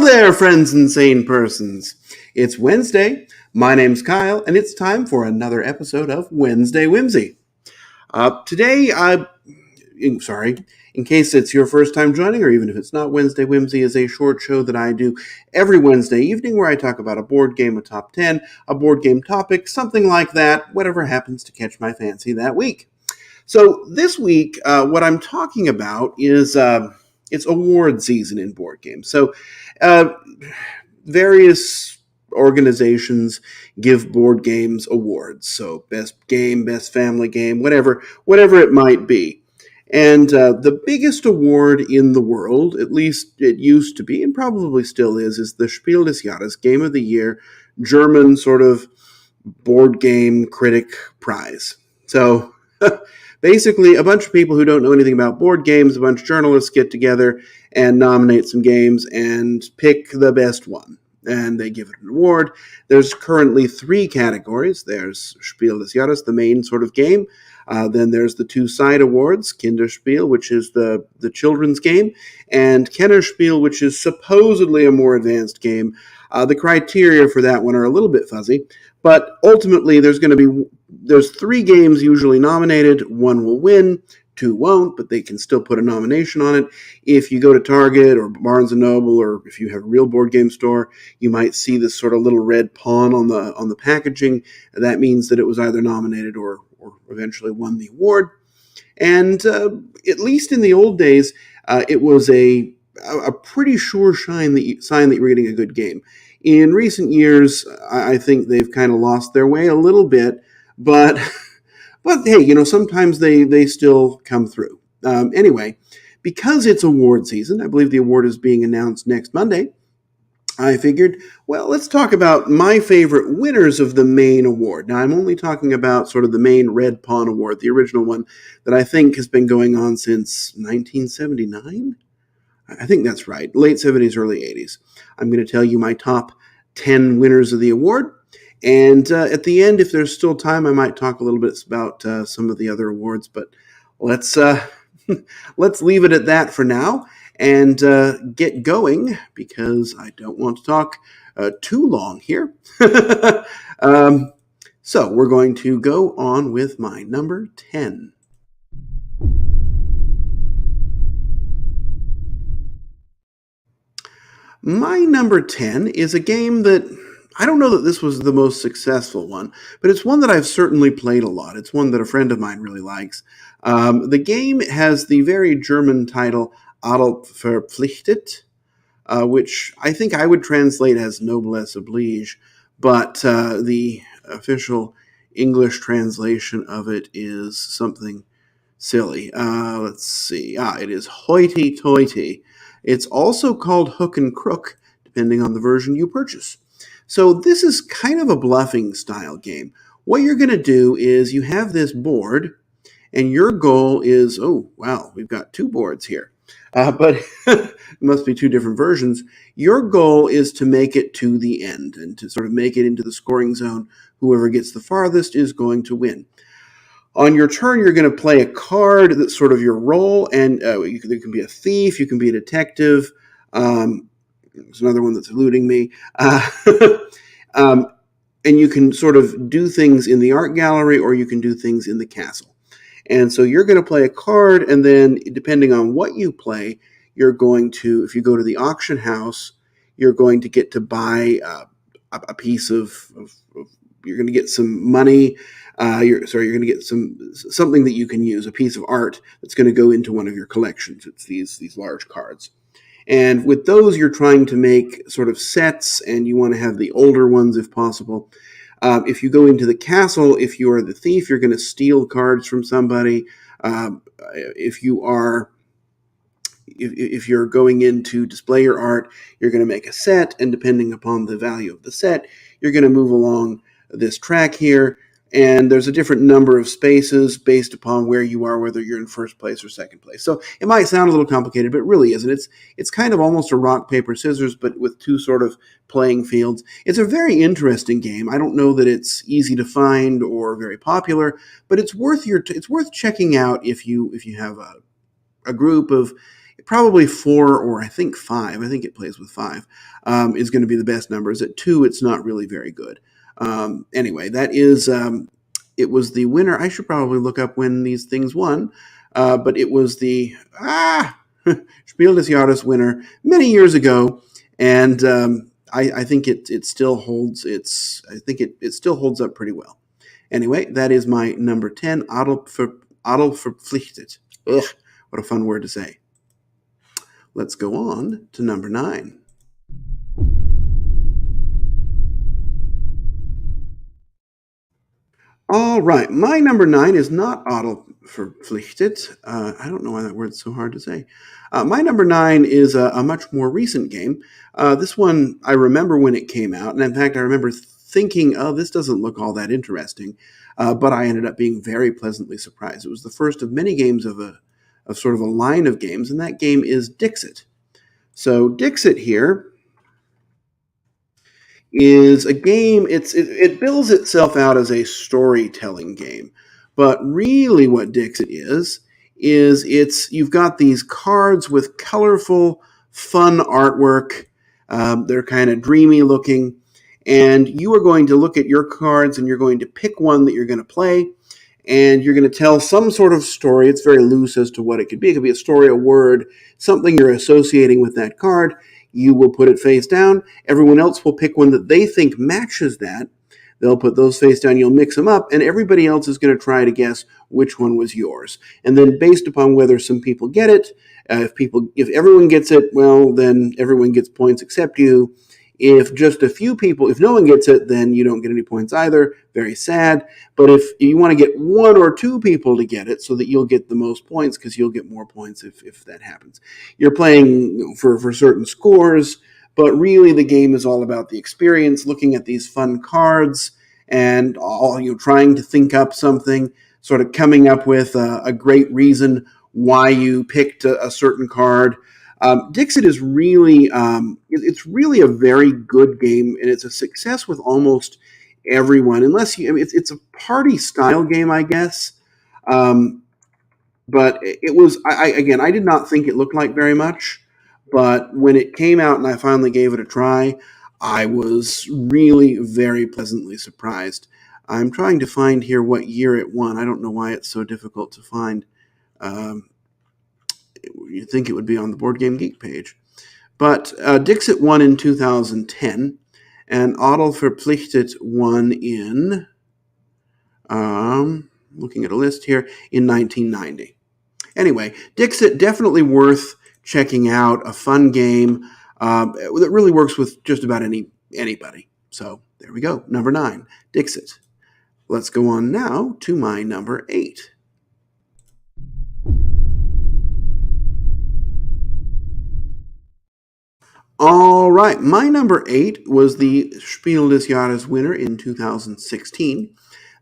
there, friends and sane persons. It's Wednesday. My name's Kyle, and it's time for another episode of Wednesday Whimsy. Today, in case it's your first time joining, or even if it's not, Wednesday Whimsy is a short show that I do every Wednesday evening where I talk about a board game, a top 10, a board game topic, something like that, whatever happens to catch my fancy that week. So this week, what I'm talking about is it's award season in board games. So various organizations give board games awards. So best game, best family game, whatever it might be. And the biggest award in the world, at least it used to be, and probably still is the Spiel des Jahres, Game of the Year, German sort of board game critic prize. So basically, a bunch of people who don't know anything about board games, a bunch of journalists get together and nominate some games and pick the best one. And they give it an award. There's currently 3 categories. There's Spiel des Jahres, the main sort of game. Then there's the 2 side awards, Kinderspiel, which is the children's game, and Kennerspiel, which is supposedly a more advanced game. The criteria for that one are a little bit fuzzy, but ultimately there's 3 games usually nominated. 1 will win, 2 won't, but they can still put a nomination on it. If you go to Target or Barnes & Noble, or if you have a real board game store, you might see this sort of little red pawn on the packaging. That means that it was either nominated or eventually won the award. And at least in the old days, it was a pretty sure sign that you were getting a good game. In recent years, I think they've kind of lost their way a little bit, but hey, sometimes they still come through. Anyway, because it's award season, I believe the award is being announced next Monday, I figured, well, let's talk about my favorite winners of the main award. Now, I'm only talking about sort of the main Red Pawn Award, the original one that I think has been going on since 1979? I think that's right, late 70s, early 80s. I'm going to tell you my top 10 winners of the award. And at the end, if there's still time, I might talk a little bit about some of the other awards. But let's leave it at that for now and get going, because I don't want to talk too long here. So we're going to go on with my number 10. My number 10 is a game that I don't know that this was the most successful one, but it's one that I've certainly played a lot. It's one that a friend of mine really likes. The game has the very German title Adel Verpflichtet, which I think I would translate as noblesse oblige, but the official English translation of it is something silly. Let's see. It is hoity-toity. It's also called Hook and Crook, depending on the version you purchase. So this is kind of a bluffing style game. What you're going to do is you have this board, and your goal is, oh, wow, we've got 2 boards here. But it must be 2 different versions. Your goal is to make it to the end and to sort of make it into the scoring zone. Whoever gets the farthest is going to win. On your turn, you're going to play a card that's sort of your role, and there can be a thief, you can be a detective. There's another one that's eluding me. And you can sort of do things in the art gallery, or you can do things in the castle. And so you're going to play a card, and then depending on what you play, you're going to, if you go to the auction house, you're going to get to buy a piece of you're going to get some money. You're going to get something that you can use, a piece of art that's going to go into one of your collections. It's these large cards. And with those, you're trying to make sort of sets, and you want to have the older ones if possible. If you go into the castle, if you are the thief, you're going to steal cards from somebody. If you're going in to display your art, you're going to make a set, and depending upon the value of the set, you're going to move along this track here. And there's a different number of spaces based upon where you are, whether you're in first place or second place. So it might sound a little complicated, but it really isn't. It's kind of almost a rock, paper, scissors, but with 2 sort of playing fields. It's a very interesting game. I don't know that it's easy to find or very popular, but it's worth checking out if you have a group of Probably 4 or I think 5. I think it plays with 5 is going to be the best numbers. At 2, it's not really very good. Anyway, that is it was the winner. I should probably look up when these things won, but it was the Spiel des Jahres winner many years ago, and I think it still holds its. I think it still holds up pretty well. Anyway, that is my number 10, Adel Verpflichtet. Ugh, what a fun word to say. Let's go on to number 9. All right, my number 9 is not Adel Verpflichtet. I don't know why that word's so hard to say. My number 9 is a much more recent game. This one, I remember when it came out, and in fact, I remember thinking, oh, this doesn't look all that interesting, but I ended up being very pleasantly surprised. It was the first of many games of sort of a line of games, and that game is Dixit. So Dixit here is a game. It bills itself out as a storytelling game, but really, what Dixit is you've got these cards with colorful, fun artwork. They're kind of dreamy looking, and you are going to look at your cards and you're going to pick one that you're going to play, and you're going to tell some sort of story. It's very loose as to what it could be. It could be a story, a word, something you're associating with that card. You will put it face down. Everyone else will pick one that they think matches that. They'll put those face down. You'll mix them up, and everybody else is going to try to guess which one was yours. And then, based upon whether some people get it, if everyone gets it, well, then everyone gets points except you. If just a few people, if no one gets it, then you don't get any points either. Very sad. But if you want to get 1 or 2 people to get it so that you'll get the most points, because you'll get more points if that happens. You're playing for certain scores, but really the game is all about the experience, looking at these fun cards and all trying to think up something, sort of coming up with a great reason why you picked a certain card. Dixit is really, it's really a very good game, and it's a success with almost everyone, unless it's a party style game, I guess. But it was, again, I did not think it looked like very much, but when it came out and I finally gave it a try, I was really very pleasantly surprised. I'm trying to find here what year it won. I don't know why it's so difficult to find. You'd think it would be on the Board Game Geek page. But Dixit won in 2010, and Adel Verpflichtet won in, looking at a list here, in 1990. Anyway, Dixit, definitely worth checking out, a fun game that really works with just about anybody. So there we go, number 9, Dixit. Let's go on now to my number 8. All right, my number 8 was the Spiel des Jahres winner in 2016.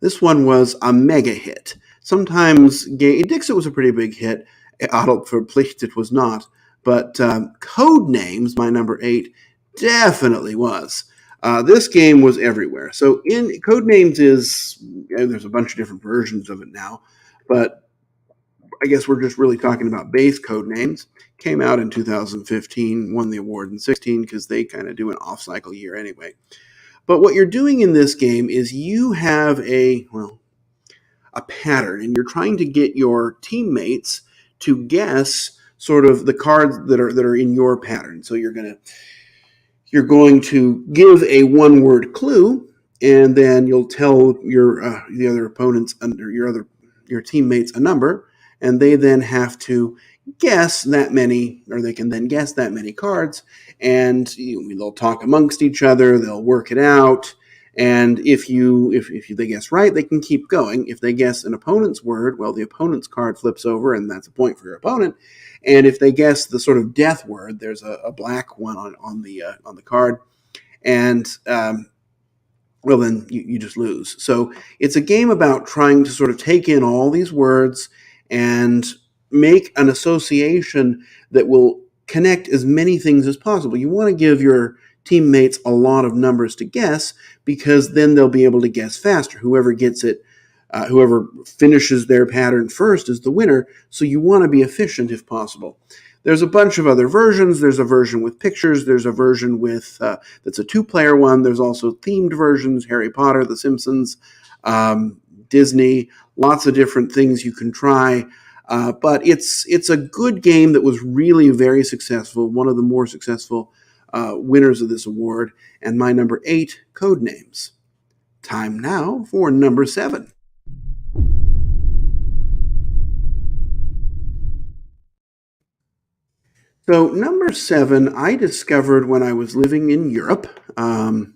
This one was a mega hit. Sometimes Dixit was a pretty big hit. Adel Verpflichtet was not, but Codenames, my number 8, definitely was. This game was everywhere. So in Codenames there's a bunch of different versions of it now, but I guess we're just really talking about base Codenames. Came out in 2015, won the award in 16 because they kind of do an off-cycle year anyway. But what you're doing in this game is you have a pattern, and you're trying to get your teammates to guess sort of the cards that are in your pattern. So you're going to give a one-word clue, and then you'll tell the other opponents under your teammates a number, and they then have to guess that many, or they can then guess that many cards, and they'll talk amongst each other, they'll work it out, and if they guess right, they can keep going. If they guess an opponent's word, well, the opponent's card flips over, and that's a point for your opponent. And if they guess the sort of death word, there's a black one on the card, and well, then you just lose. So it's a game about trying to sort of take in all these words and make an association that will connect as many things as possible. You want to give your teammates a lot of numbers to guess, because then they'll be able to guess faster. Whoever gets it, whoever finishes their pattern first is the winner, so you want to be efficient if possible. There's a bunch of other versions. There's a version with pictures. There's a version with that's a two-player one. There's also themed versions: Harry Potter, The Simpsons, Disney. Lots of different things you can try. But it's a good game that was really very successful. One of the more successful winners of this award. And my number 8, Codenames. Time now for number 7. So number 7, I discovered when I was living in Europe. And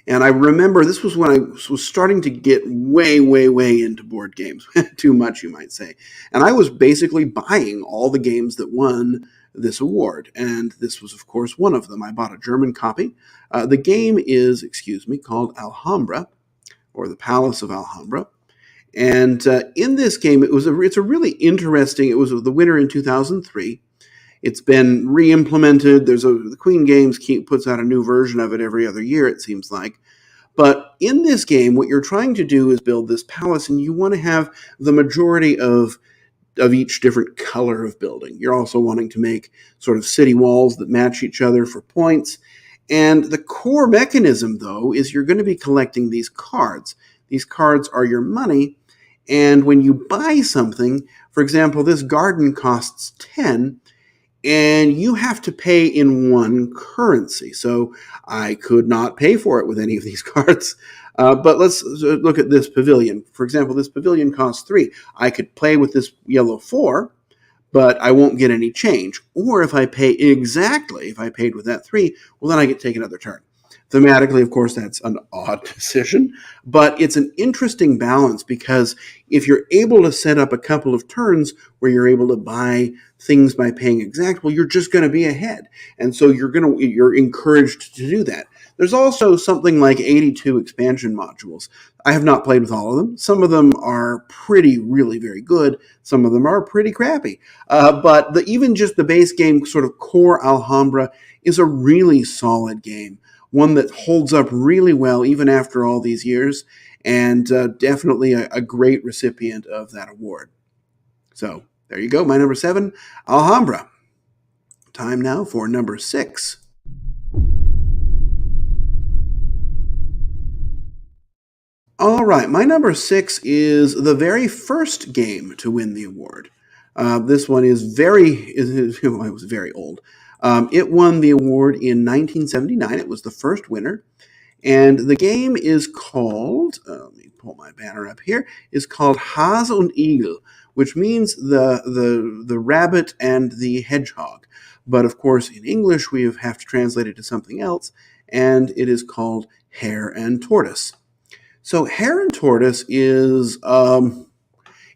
I remember this was when I was starting to get way, way, way into board games. Too much, you might say. And I was basically buying all the games that won this award. And this was, of course, one of them. I bought a German copy. The game is, called Alhambra, or the Palace of Alhambra. And in this game, it's a really interesting, it was the winner in 2003. It's been re-implemented. The Queen Games puts out a new version of it every other year, it seems like. But in this game, what you're trying to do is build this palace, and you want to have the majority of each different color of building. You're also wanting to make sort of city walls that match each other for points. And the core mechanism, though, is you're going to be collecting these cards. These cards are your money, and when you buy something, for example, this garden costs 10, and you have to pay in one currency. So I could not pay for it with any of these cards. But let's look at this pavilion. For example, this pavilion costs 3. I could play with this yellow 4, but I won't get any change. Or if I paid with that 3, well, then I get to take another turn. Thematically, of course, that's an odd decision, but it's an interesting balance because if you're able to set up a couple of turns where you're able to buy things by paying exact, well, you're just going to be ahead. And so you're encouraged to do that. There's also something like 82 expansion modules. I have not played with all of them. Some of them are really very good. Some of them are pretty crappy. But even just the base game, sort of core Alhambra, is a really solid game. One that holds up really well even after all these years, and definitely a great recipient of that award. So there you go, my number 7, Alhambra. Time now for number 6. All right, my number 6 is the very first game to win the award. This one it was very old. It won the award in 1979. It was the first winner. And the game is called, let me pull my banner up here, is called Hase und Igel, which means the rabbit and the hedgehog. But of course, in English, we have to translate it to something else, and it is called Hare and Tortoise. So Hare and Tortoise is,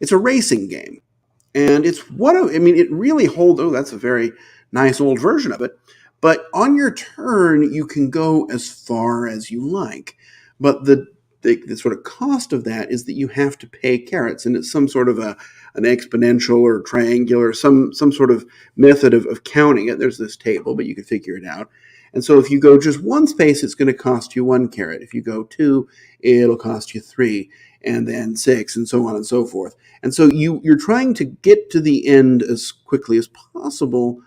it's a racing game. And it really holds, that's a very nice old version of it. But on your turn, you can go as far as you like. But the sort of cost of that is that you have to pay carrots. And it's some sort of an exponential or triangular, some sort of method of counting it. There's this table, but you can figure it out. And so if you go just one space, it's going to cost you 1 carrot. If you go 2, it'll cost you 3, and then 6, and so on and so forth. And so you're trying to get to the end as quickly as possible,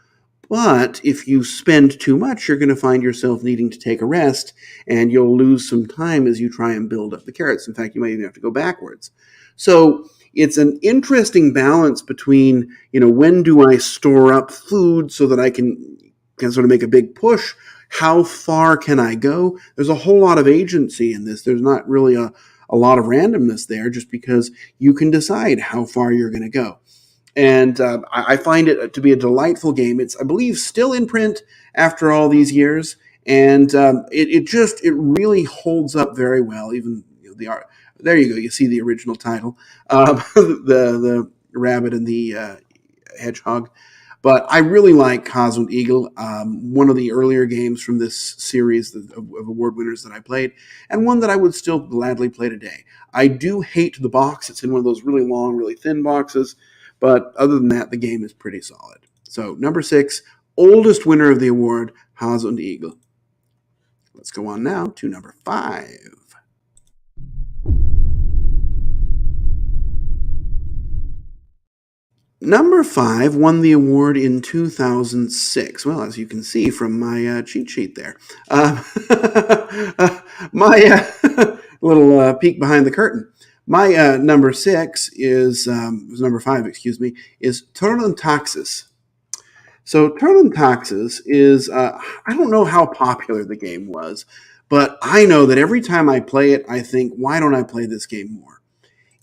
but if you spend too much, you're going to find yourself needing to take a rest, and you'll lose some time as you try and build up the carrots. In fact, you might even have to go backwards. So it's an interesting balance between, when do I store up food so that I can sort of make a big push? How far can I go? There's a whole lot of agency in this. There's not really a lot of randomness there, just because you can decide how far you're going to go. And I find it to be a delightful game. It's, I believe, still in print after all these years, and it really holds up very well. Even the art. There you go. You see the original title, the rabbit and the hedgehog. But I really like Hase und Igel, one of the earlier games from this series of award winners that I played, and one that I would still gladly play today. I do hate the box. It's in one of those really long, really thin boxes, but other than that, the game is pretty solid. So number 6, oldest winner of the award, Hase und Igel. Let's go on now to number 5. Number 5 won the award in 2006. Well, as you can see from my cheat sheet there. Uh, my little peek behind the curtain. My number 6 is, was number 5, excuse me, is Thurn Taxis. So Thurn Taxis is, I don't know how popular the game was, but I know that every time I play it, I think, why don't I play this game more?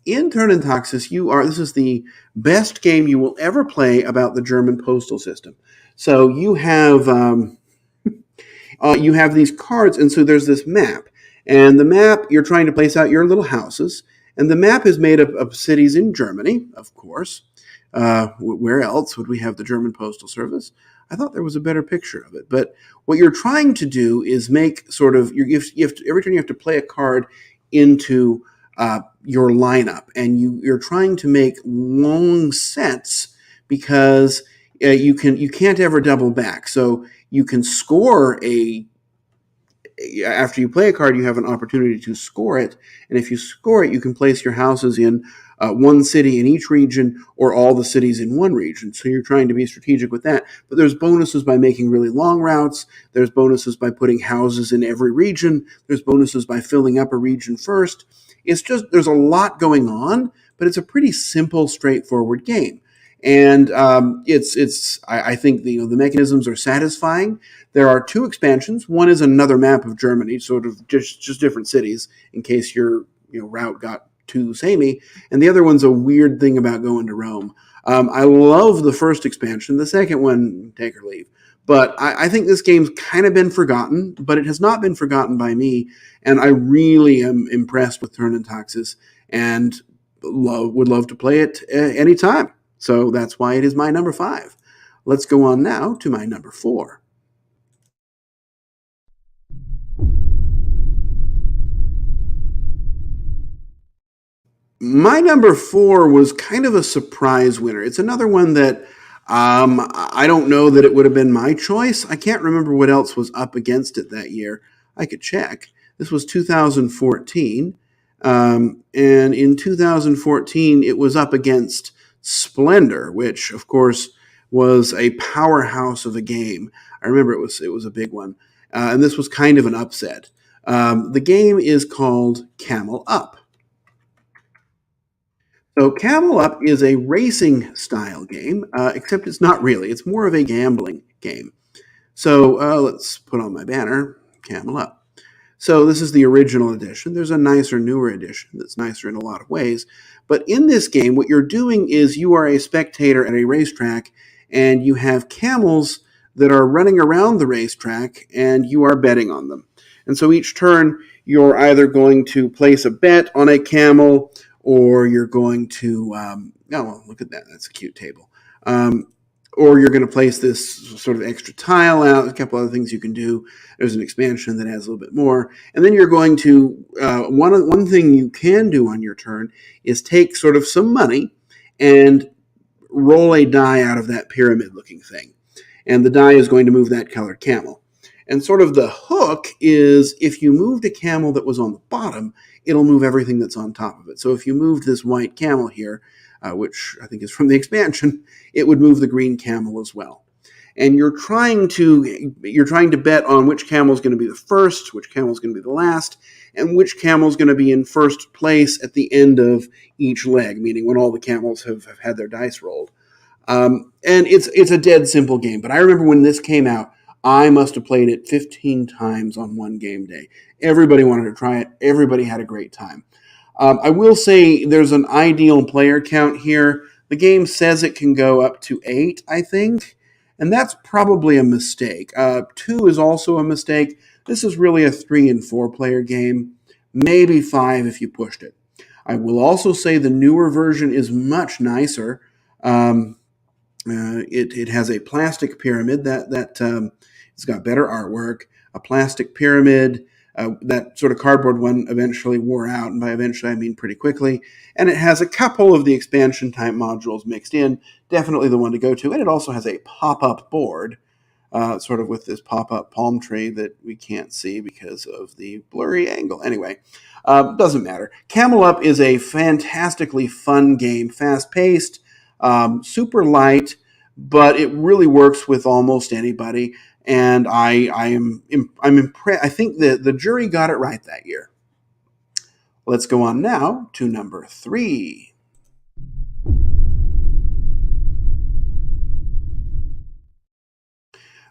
In Thurn Taxis, this is the best game you will ever play about the German postal system. So you have these cards, and so there's this map, and the map you're trying to place out your little houses, and the map is made up of cities in Germany, of course. Where else would we have the German Postal Service? I thought there was a better picture of it. But what you're trying to do is make sort of every turn you have to play a card into your lineup, and you're trying to make long sets because you can't ever double back. So you can score after you play a card, you have an opportunity to score it, and if you score it, you can place your houses in one city in each region or all the cities in one region. So you're trying to be strategic with that. But there's bonuses by making really long routes. There's bonuses by putting houses in every region. There's bonuses by filling up a region first. It's just, there's a lot going on, but it's a pretty simple, straightforward game. And I think the mechanisms are satisfying. There are 2 expansions. One is another map of Germany, sort of just different cities, in case your route got too samey. And the other one's a weird thing about going to Rome. I love the first expansion. The second one, take or leave. But I think this game's kind of been forgotten, but it has not been forgotten by me. And I really am impressed with Thurn Taxis and would love to play it anytime. So that's why it is my number 5. Let's go on now to my number 4. My number 4 was kind of a surprise winner. It's another one that I don't know that it would have been my choice. I can't remember what else was up against it that year. I could check. This was 2014. And in 2014, it was up against Splendor, which, of course, was a powerhouse of a game. I remember it was a big one. And this was kind of an upset. The game is called Camel Up. So Camel Up is a racing style game, except it's not really. It's more of a gambling game. So let's put on my banner, Camel Up. So this is the original edition. There's a nicer, newer edition that's nicer in a lot of ways. But in this game, what you're doing is you are a spectator at a racetrack, and you have camels that are running around the racetrack, and you are betting on them. And so each turn, you're either going to place a bet on a camel, or you're going to, look at that. That's a cute table. Or you're going to place this sort of extra tile out, a couple other things you can do. There's an expansion that has a little bit more. And then you're going to, one thing you can do on your turn is take sort of some money and roll a die out of that pyramid-looking thing. And the die is going to move that colored camel. And sort of the hook is if you moved a camel that was on the bottom, it'll move everything that's on top of it. So if you moved this white camel here, which I think is from the expansion, it would move the green camel as well. And you're trying to bet on which camel is going to be the first, which camel is going to be the last, and which camel is going to be in first place at the end of each leg, meaning when all the camels have had their dice rolled. And it's a dead simple game. But I remember when this came out, I must have played it 15 times on one game day. Everybody wanted to try it. Everybody had a great time. I will say there's an ideal player count here. The game says it can go up to 8, I think, and that's probably a mistake. 2 is also a mistake. This is really a 3 and 4 player game, maybe 5 if you pushed it. I will also say the newer version is much nicer. It has a plastic pyramid that it's got better artwork, a plastic pyramid. That sort of cardboard one eventually wore out, and by eventually I mean pretty quickly. And it has a couple of the expansion type modules mixed in, definitely the one to go to. And it also has a pop-up board, sort of with this pop-up palm tree that we can't see because of the blurry angle. Anyway, doesn't matter. Camel Up is a fantastically fun game, fast-paced. Super light, but it really works with almost anybody. And I'm impressed. I think the jury got it right that year. Let's go on now to number 3.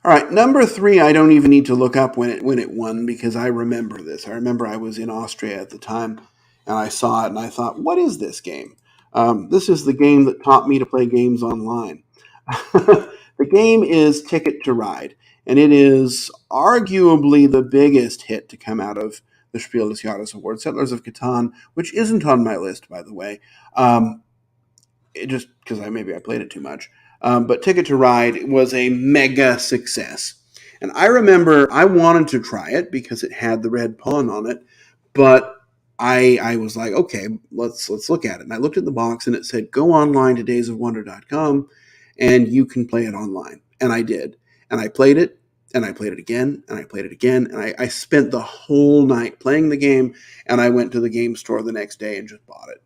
All right, number 3. I don't even need to look up when it won because I remember this. I remember I was in Austria at the time, and I saw it, and I thought, "What is this game?" This is the game that taught me to play games online. The game is Ticket to Ride, and it is arguably the biggest hit to come out of the Spiel des Jahres Award, Settlers of Catan, which isn't on my list, by the way. It just because maybe I played it too much. But Ticket to Ride was a mega success. And I remember I wanted to try it because it had the red pawn on it, but I was like, okay, let's look at it. And I looked at the box and it said, go online to daysofwonder.com and you can play it online. And I did. And I played it, and I played it again, and I played it again. And I spent the whole night playing the game, and I went to the game store the next day and just bought it.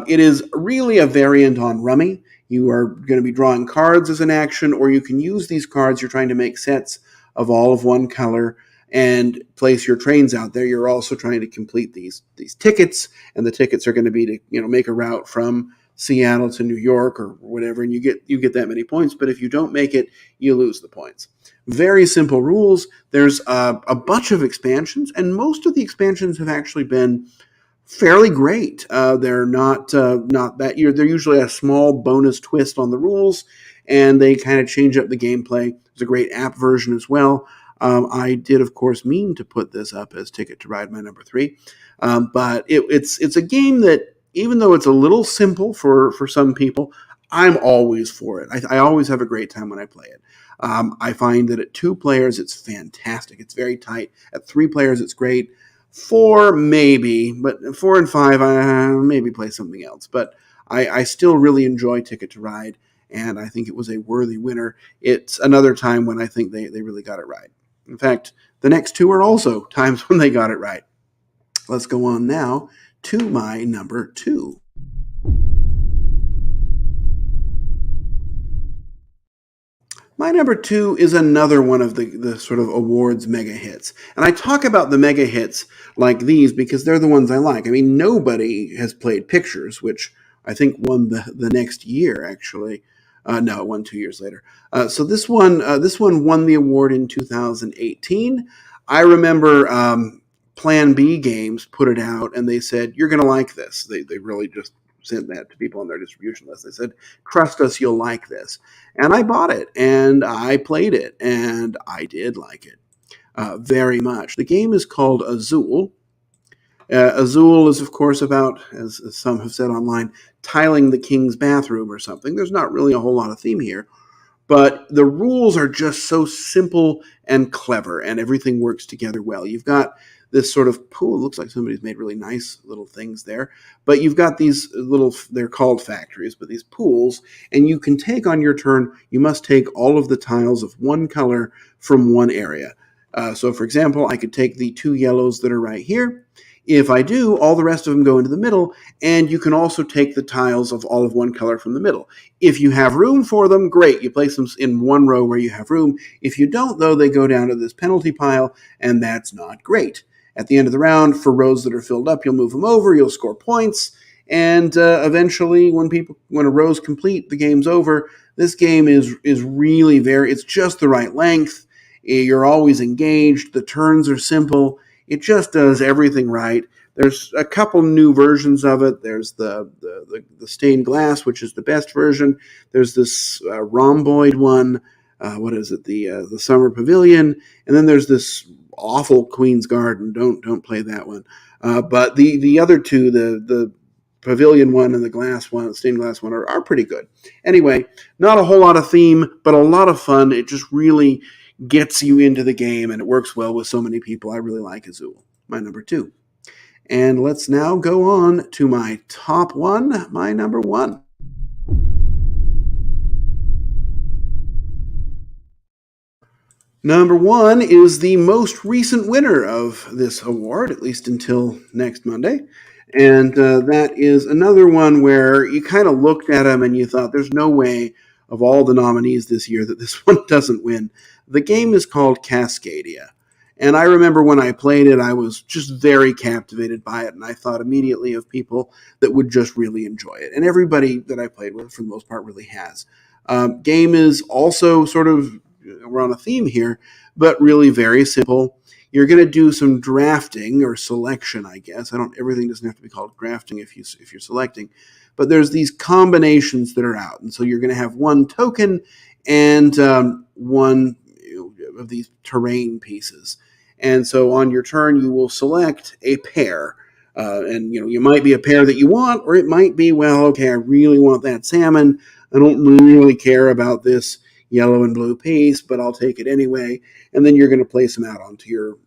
It is really a variant on Rummy. You are going to be drawing cards as an action, or you can use these cards. You're trying to make sets of all of one color and place your trains out there. You're also trying to complete these tickets, and the tickets are going to be to make a route from Seattle to New York or whatever, and you get that many points. But if you don't make it, you lose the points. Very simple rules. There's a bunch of expansions, and most of the expansions have actually been fairly great. They're not that year. They're usually a small bonus twist on the rules, and they kind of change up the gameplay. There's a great app version as well. I did, of course, mean to put this up as Ticket to Ride, my number 3, but it's a game that, even though it's a little simple for some people, I'm always for it. I always have a great time when I play it. I find that at 2 players, it's fantastic. It's very tight. At 3 players, it's great. 4 maybe, but 4 and 5 I maybe play something else. But I still really enjoy Ticket to Ride, and I think it was a worthy winner. It's another time when I think they really got it right. In fact, the next 2 are also times when they got it right. Let's go on now to my number 2. My number 2 is another one of the sort of awards mega hits. And I talk about the mega hits like these because they're the ones I like. I mean, nobody has played Pictures, which I think won the next year, actually. No, it won 2 years later. So this one won the award in 2018. I remember Plan B Games put it out, and they said, you're going to like this. They really just sent that to people on their distribution list. They said, trust us, you'll like this. And I bought it, and I played it, and I did like it very much. The game is called Azul. Azul is, of course, about, as some have said online, tiling the king's bathroom or something. There's not really a whole lot of theme here, but the rules are just so simple and clever, and everything works together well. You've got this sort of pool. It looks like somebody's made really nice little things there. But you've got these little, they're called factories, but these pools, and you can take on your turn, you must take all of the tiles of one color from one area. So, for example, I could take the 2 yellows that are right here. If I do, all the rest of them go into the middle, and you can also take the tiles of all of one color from the middle. If you have room for them, great. You place them in one row where you have room. If you don't, though, they go down to this penalty pile, and that's not great. At the end of the round, for rows that are filled up, you'll move them over, you'll score points, and eventually, when a row's complete, the game's over. This game is really it's just the right length. You're always engaged. The turns are simple. It just does everything right. There's a couple new versions of it. There's the stained glass, which is the best version. There's this rhomboid one. What is it? The Summer Pavilion, and then there's this awful Queen's Garden. Don't play that one. But the other 2, the Pavilion one and the glass one, the stained glass one, are pretty good. Anyway, not a whole lot of theme, but a lot of fun. It just really gets you into the game, and it works well with so many people. I really like Azul, my number 2. And let's now go on to my top 1, my number 1. Number 1 is the most recent winner of this award, at least until next Monday, And that is another one where you kind of looked at them and you thought, there's no way of all the nominees this year that this one doesn't win. The game is called Cascadia. And I remember when I played it, I was just very captivated by it. And I thought immediately of people that would just really enjoy it. And everybody that I played with, for the most part, really has. Game is also sort of, we're on a theme here, but really very simple. You're going to do some drafting or selection, I guess. Everything doesn't have to be called drafting if you're selecting, but there's these combinations that are out, and so you're going to have one token and one of these terrain pieces. And so on your turn, you will select a pair. And you might be a pair that you want, or it might be, well, okay, I really want that salmon. I don't really care about this yellow and blue piece, but I'll take it anyway. And then you're going to place them out onto your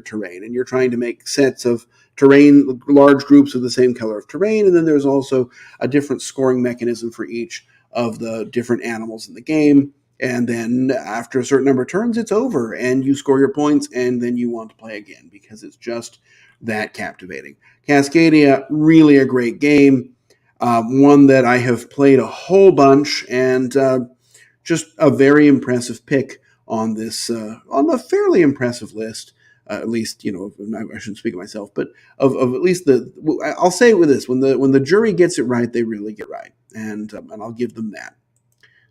terrain, and you're trying to make sets of terrain, large groups of the same color of terrain. And then there's also a different scoring mechanism for each of the different animals in the game. And then after a certain number of turns, it's over, and you score your points, and then you want to play again because it's just that captivating. Cascadia, really a great game, one that I have played a whole bunch, and just a very impressive pick on this, on a fairly impressive list. At least, I shouldn't speak of myself, but of at least I'll say it with this: when the jury gets it right, they really get right, and I'll give them that.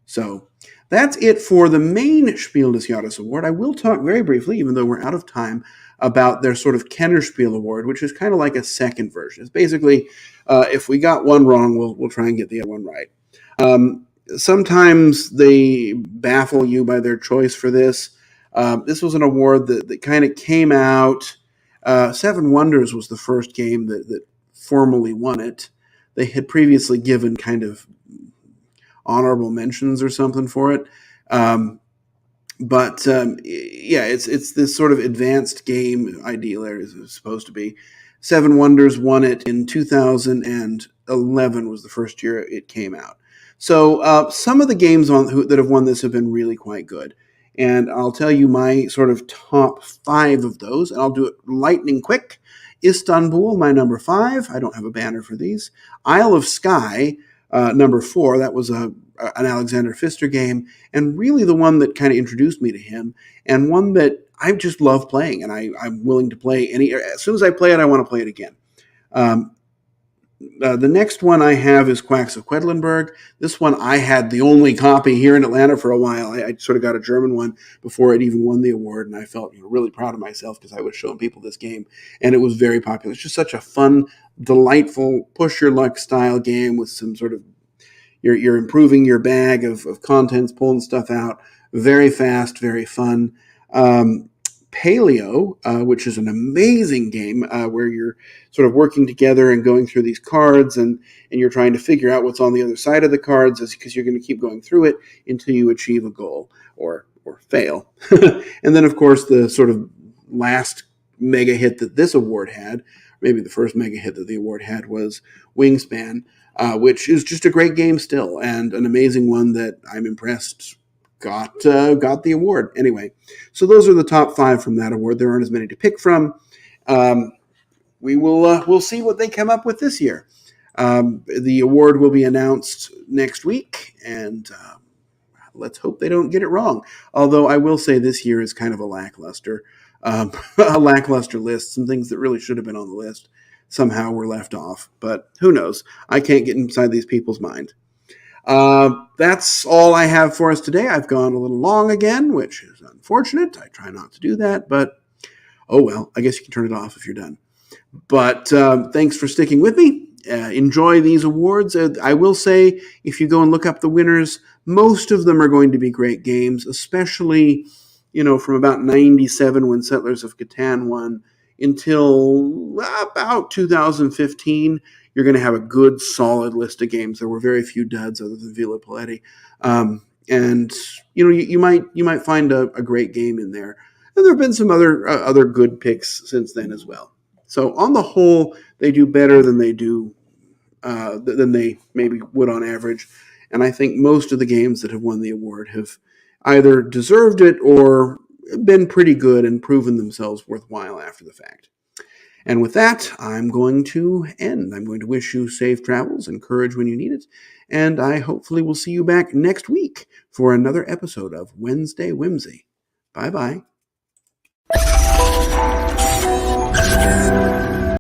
So that's it for the main Spiel des Jahres award. I will talk very briefly, even though we're out of time, about their sort of Kennerspiel award, which is kind of like a second version. It's basically, if we got one wrong, we'll try and get the other one right. Sometimes they baffle you by their choice for this. This was an award that kind of came out. Seven Wonders was the first game that formally won it. They had previously given kind of honorable mentions or something for it. But it's this sort of advanced game idea there is supposed to be. Seven Wonders won it in 2011 was the first year it came out. So some of the games that have won this have been really quite good. And I'll tell you my sort of top 5 of those, and I'll do it lightning quick. Istanbul, my number 5. I don't have a banner for these. Isle of Skye, number 4. That was an Alexander Pfister game, and really the one that kind of introduced me to him, and one that I just love playing, and I'm willing to play as soon as I play it, I want to play it again. The next one I have is Quacks of Quedlinburg. This one I had the only copy here in Atlanta for a while. I sort of got a German one before it even won the award, and I felt really proud of myself because I was showing people this game, and it was very popular. It's just such a fun, delightful, push-your-luck style game with some sort of you're improving your bag of contents, pulling stuff out. Very fast, very fun. Paleo, which is an amazing game where you're sort of working together and going through these cards, and you're trying to figure out what's on the other side of the cards, because you're going to keep going through it until you achieve a goal or fail. And then, of course, the sort of last mega hit that this award had, maybe the first mega hit that the award had, was Wingspan, which is just a great game still, and an amazing one that I'm impressed got the award. Anyway, so those are the top 5 from that award. There aren't as many to pick from. We'll see what they come up with this year. The award will be announced next week, and let's hope they don't get it wrong. Although I will say this year is kind of a lackluster list. Some things that really should have been on the list somehow were left off. But who knows? I can't get inside these people's mind. That's all I have for us today. I've gone a little long again, which is unfortunate. I try not to do that, but oh well, I guess you can turn it off if you're done. But thanks for sticking with me. Enjoy these awards. I will say, if you go and look up the winners, most of them are going to be great games, especially, from about 97 when Settlers of Catan won until about 2015. You're going to have a good, solid list of games. There were very few duds other than Villa Paletti. And you might find a great game in there. And there have been some other good picks since then as well. So on the whole, they do better than they maybe would on average. And I think most of the games that have won the award have either deserved it or been pretty good and proven themselves worthwhile after the fact. And with that, I'm going to end. I'm going to wish you safe travels and courage when you need it. And I hopefully will see you back next week for another episode of Wednesday Whimsy. Bye-bye.